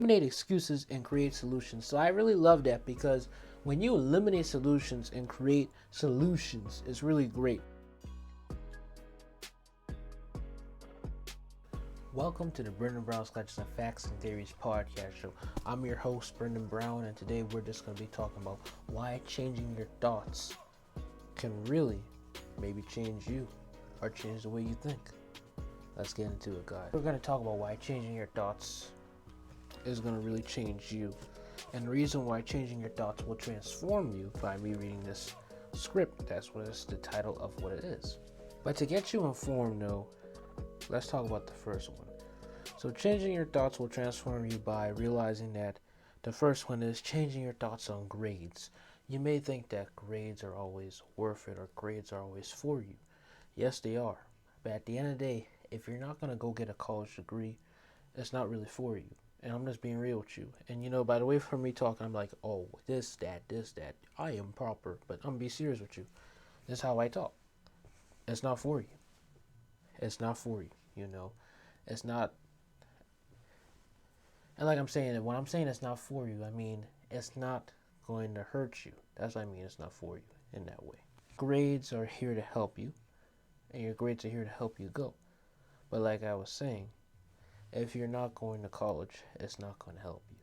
Eliminate excuses and create solutions. So I really love that because when you eliminate solutions and create solutions, it's really great. Welcome to the Brendan Brown's Collections of Facts and Theories podcast show. I'm your host, Brendan Brown, and today we're just going to be talking about why changing your thoughts can really maybe change you or change the way you think. Let's get into it, guys. We're going to talk about why changing your thoughts is going to really change you. And the reason why changing your thoughts will transform you by me reading this script. That's what is the title of what it is. But to get you informed, though, let's talk about the first one. So changing your thoughts will transform you by realizing that the first one is changing your thoughts on grades. You may think that grades are always worth it or grades are always for you. Yes, they are. But at the end of the day, if you're not going to go get a college degree, it's not really for you. And I'm just being real with you. And by the way, for me talking, I'm like, oh, this, that. I am proper. But I'm going to be serious with you. This is how I talk. It's not for you. It's not for you, It's not. And like I'm saying, when I'm saying it's not for you, I mean it's not going to hurt you. That's what I mean, it's not for you in that way. Grades are here to help you, and your grades are here to help you go. But like I was saying, if you're not going to college, it's not going to help you.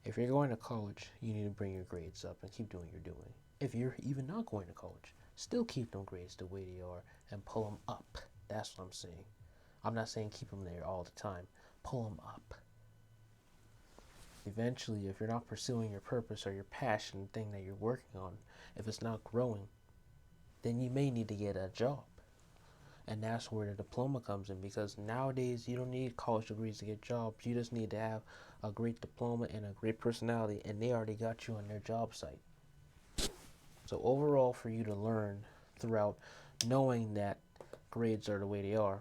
If you're going to college, you need to bring your grades up and keep doing what you're doing. If you're even not going to college, still keep them grades the way they are and pull them up. That's what I'm saying. I'm not saying keep them there all the time. Pull them up. Eventually, if you're not pursuing your purpose or your passion, the thing that you're working on, if it's not growing, then you may need to get a job. And that's where the diploma comes in, because nowadays you don't need college degrees to get jobs. You just need to have a great diploma and a great personality, and they already got you on their job site. So overall, for you to learn throughout knowing that grades are the way they are,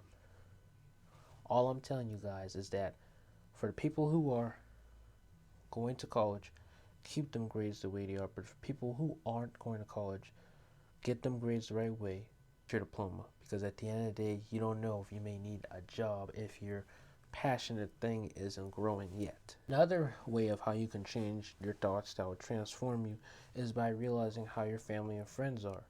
all I'm telling you guys is that for the people who are going to college, keep them grades the way they are. But for people who aren't going to college, get them grades the right way, your diploma. Because at the end of the day, you don't know if you may need a job if your passionate thing isn't growing yet. Another way of how you can change your thoughts that will transform you is by realizing how your family and friends are.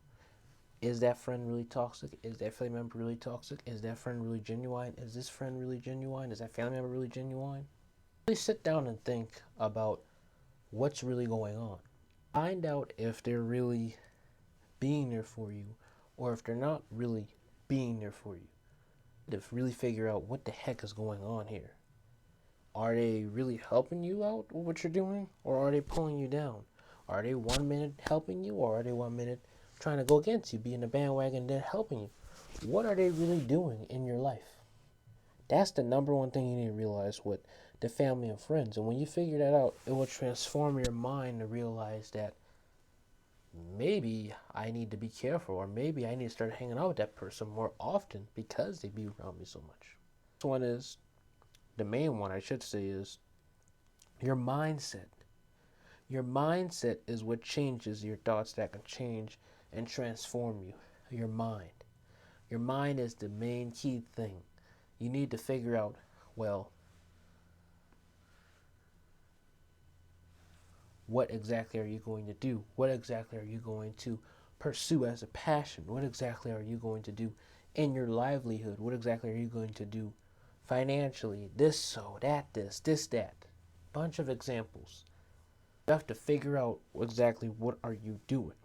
Is that friend really toxic? Is that family member really toxic? Is that friend really genuine? Is this friend really genuine? Is that family member really genuine? Really sit down and think about what's really going on. Find out if they're really being there for you or if they're not really being there for you. To really figure out what the heck is going on here. Are they really helping you out with what you're doing, or are they pulling you down? Are they 1 minute helping you, or are they 1 minute trying to go against you, be in the bandwagon, then helping you? What are they really doing in your life? That's the number one thing you need to realize with the family and friends. And when you figure that out, it will transform your mind to realize that maybe I need to be careful, or maybe I need to start hanging out with that person more often because they be around me so much. This one is, the main one I should say, is your mindset. Your mindset is what changes your thoughts that can change and transform you. Your mind. Your mind is the main key thing. You need to figure out, well, what exactly are you going to do? What exactly are you going to pursue as a passion? What exactly are you going to do in your livelihood? What exactly are you going to do financially? This, so, that, this, that. Bunch of examples. You have to figure out exactly what are you doing.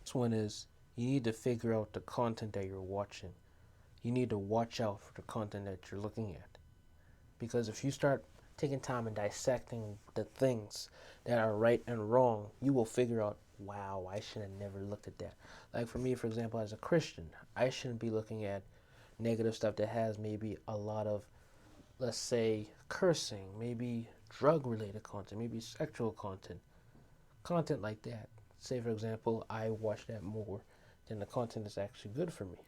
This one is, you need to figure out the content that you're watching. You need to watch out for the content that you're looking at. Because if you start taking time and dissecting the things that are right and wrong, you will figure out, wow, I should have never looked at that. Like for me, for example, as a Christian, I shouldn't be looking at negative stuff that has maybe a lot of, let's say, cursing, maybe drug-related content, maybe sexual content like that. Say, for example, I watch that more than the content that's actually good for me.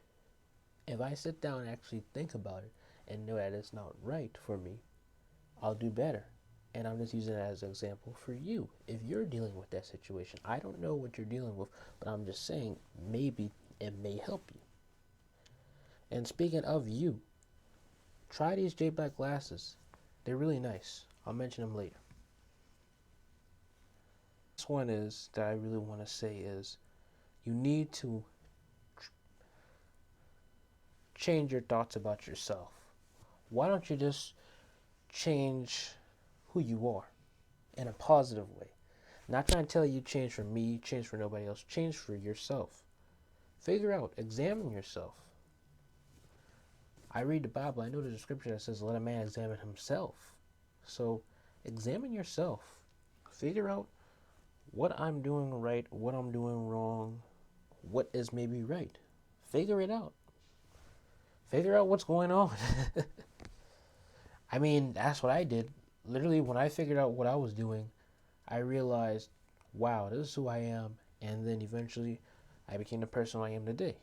If I sit down and actually think about it and know that it's not right for me, I'll do better. And I'm just using it as an example for you. If you're dealing with that situation, I don't know what you're dealing with, but I'm just saying maybe it may help you. And speaking of you, try these J Black glasses. They're really nice. I'll mention them later. This one is that I really want to say is you need to change your thoughts about yourself. Why don't you just change who you are in a positive way? Not trying to tell you change for me, change for nobody else, change for yourself. Figure out, examine yourself. I read the Bible, I know there's a scripture that says, let a man examine himself. So examine yourself. Figure out what I'm doing right, what I'm doing wrong, what is maybe right. Figure it out. Figure out what's going on. I mean, that's what I did. Literally, when I figured out what I was doing, I realized, wow, this is who I am. And then eventually, I became the person I am today.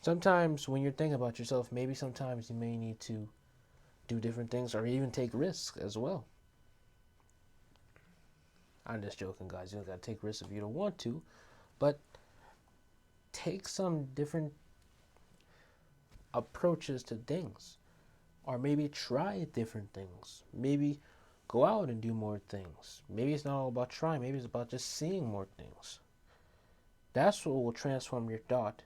Sometimes when you're thinking about yourself, maybe sometimes you may need to do different things or even take risks as well. I'm just joking, guys. You don't gotta take risks if you don't want to, but take some different approaches to things, or maybe try different things. Maybe go out and do more things. Maybe it's not all about trying. Maybe it's about just seeing more things. That's what will transform your thought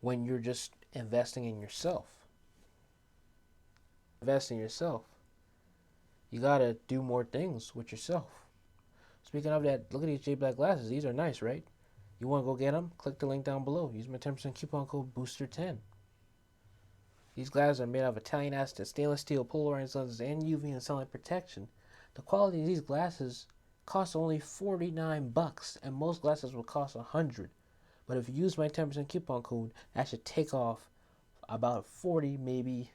when you're just investing in yourself. Invest in yourself. You gotta do more things with yourself. Speaking of that, look at these J Black glasses. These are nice, right? You want to go get them? Click the link down below. Use my 10% coupon code BOOSTER10. These glasses are made out of Italian acetate, stainless steel, polarized lenses, and UV and sunlight protection. The quality of these glasses costs only $49, and most glasses will cost $100. But if you use my 10% coupon code, that should take off about $40, maybe.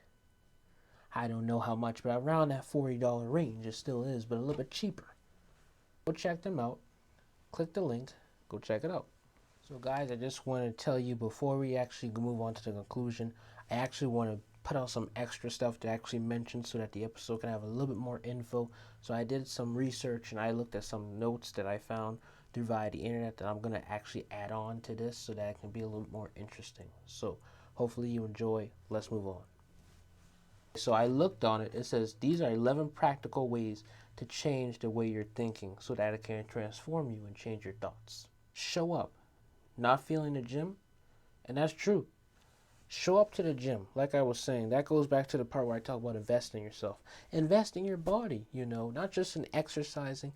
I don't know how much, but around that $40 range it still is, but a little bit cheaper. Go check them out. Click the link. Go check it out. So guys, I just want to tell you before we actually move on to the conclusion, I actually want to put out some extra stuff to actually mention so that the episode can have a little bit more info. So I did some research and I looked at some notes that I found through via the internet that I'm going to actually add on to this so that it can be a little more interesting. So hopefully you enjoy. Let's move on. So I looked on it. It says these are 11 practical ways to change the way you're thinking so that it can transform you and change your thoughts. Show up. Not feeling the gym? And that's true. Show up to the gym. Like I was saying, that goes back to the part where I talk about investing in yourself. Invest in your body, not just in exercising,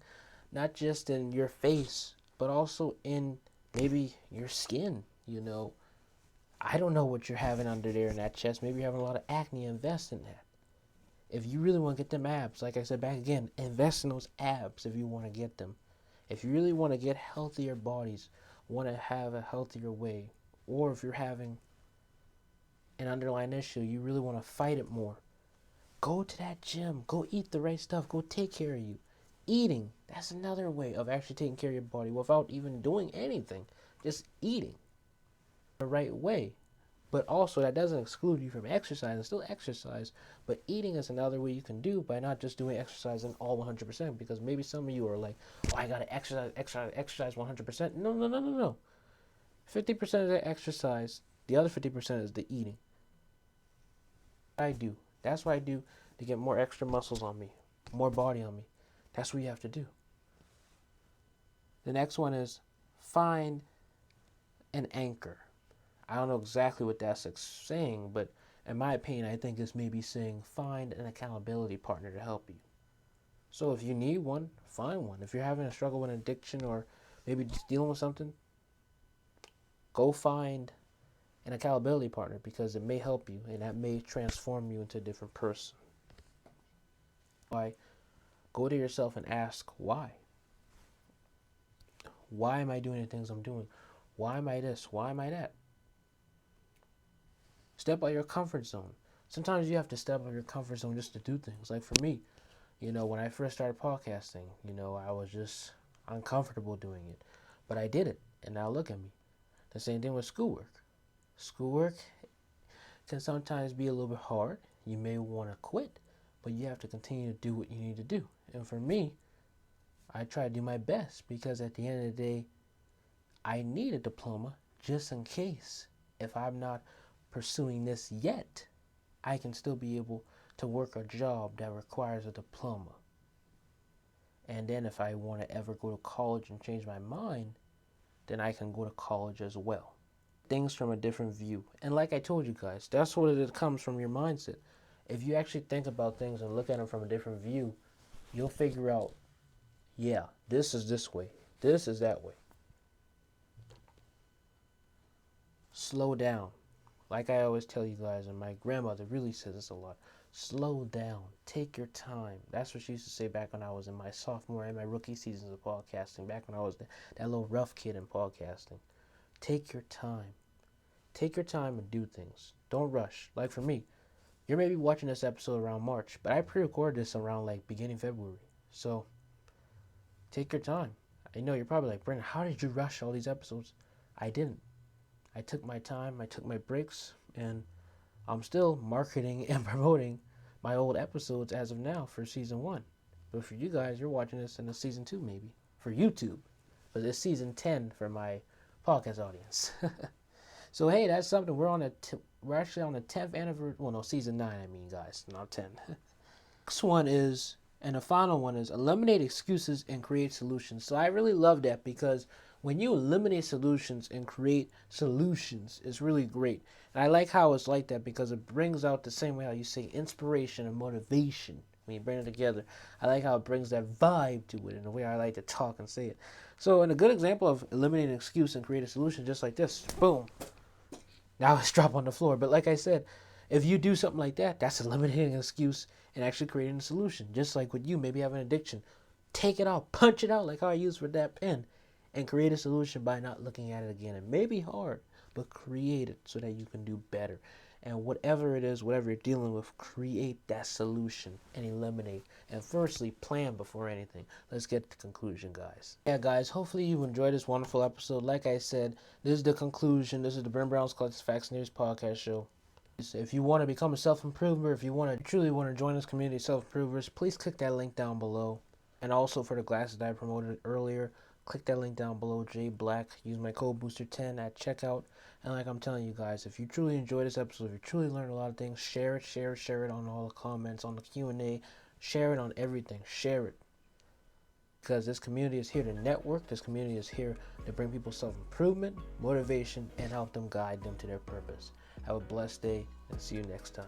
not just in your face, but also in maybe your skin, I don't know what you're having under there in that chest. Maybe you're having a lot of acne. Invest in that. If you really want to get them abs, like I said back again, invest in those abs if you want to get them. If you really want to get healthier bodies, want to have a healthier way, or if you're having an underlying issue, you really want to fight it more, go to that gym. Go eat the right stuff. Go take care of you. Eating, that's another way of actually taking care of your body without even doing anything. Just eating the right way. But also, that doesn't exclude you from exercising. Still exercise. But eating is another way you can do by not just doing exercising all 100%. Because maybe some of you are like, oh, I got to exercise 100%. No. 50% of the exercise, the other 50% is the eating. I do. That's what I do to get more extra muscles on me, more body on me. That's what you have to do. The next one is find an anchor. I don't know exactly what that's saying, but in my opinion, I think it's maybe saying find an accountability partner to help you. So if you need one, find one. If you're having a struggle with addiction or maybe just dealing with something, go find an accountability partner because it may help you and that may transform you into a different person. Why? Go to yourself and ask why. Why am I doing the things I'm doing? Why am I this? Why am I that? Step out of your comfort zone. Sometimes you have to step out of your comfort zone just to do things. Like for me, when I first started podcasting, I was just uncomfortable doing it. But I did it, and now look at me. The same thing with schoolwork. Schoolwork can sometimes be a little bit hard. You may want to quit, but you have to continue to do what you need to do. And for me, I try to do my best because at the end of the day, I need a diploma just in case if I'm not pursuing this yet, I can still be able to work a job that requires a diploma. And then if I want to ever go to college and change my mind, then I can go to college as well. Things from a different view. And like I told you guys, that's what it comes from your mindset. If you actually think about things and look at them from a different view, you'll figure out, yeah, this is this way, this is that way. Slow down. Like I always tell you guys, and my grandmother really says this a lot. Slow down. Take your time. That's what she used to say back when I was in my sophomore and my rookie seasons of podcasting. Back when I was that little rough kid in podcasting. Take your time. Take your time and do things. Don't rush. Like for me, you're maybe watching this episode around March, but I pre-recorded this around like beginning February. So take your time. I know you're probably like, Brendan, how did you rush all these episodes? I didn't. I took my time, I took my breaks, and I'm still marketing and promoting my old episodes as of now for season 1. But for you guys, you're watching this in the season 2 maybe, for YouTube. But it's season 10 for my podcast audience. So hey, that's something. We're actually on the 10th anniversary. Well, no, season 9, I mean, guys, not 10. Next one is, and the final one is, eliminate excuses and create solutions. So I really love that because when you eliminate solutions and create solutions, it's really great. And I like how it's like that because it brings out the same way how you say inspiration and motivation when you bring it together. I like how it brings that vibe to it in the way I like to talk and say it. So in a good example of eliminating an excuse and create a solution, just like this, boom. Now it's drop on the floor. But like I said, if you do something like that, that's eliminating an excuse and actually creating a solution. Just like with you, maybe have an addiction. Take it out, punch it out like how I used with that pen, and create a solution by not looking at it again. It may be hard, but create it so that you can do better. And whatever it is, whatever you're dealing with, create that solution and eliminate. And firstly, plan before anything. Let's get to the conclusion, guys. Yeah, guys, hopefully you enjoyed this wonderful episode. Like I said, this is the conclusion. This is the Brent Brown's Collective Facts News podcast show. If you want to become a self-improver, if you truly want to join this community of self-improvers, please click that link down below. And also for the glasses that I promoted earlier, click that link down below, J Black. Use my code Booster10 at checkout. And like I'm telling you guys, if you truly enjoyed this episode, if you truly learned a lot of things, share it on all the comments, on the Q&A. Share it on everything. Share it. Because this community is here to network. This community is here to bring people self-improvement, motivation, and help them guide them to their purpose. Have a blessed day, and see you next time.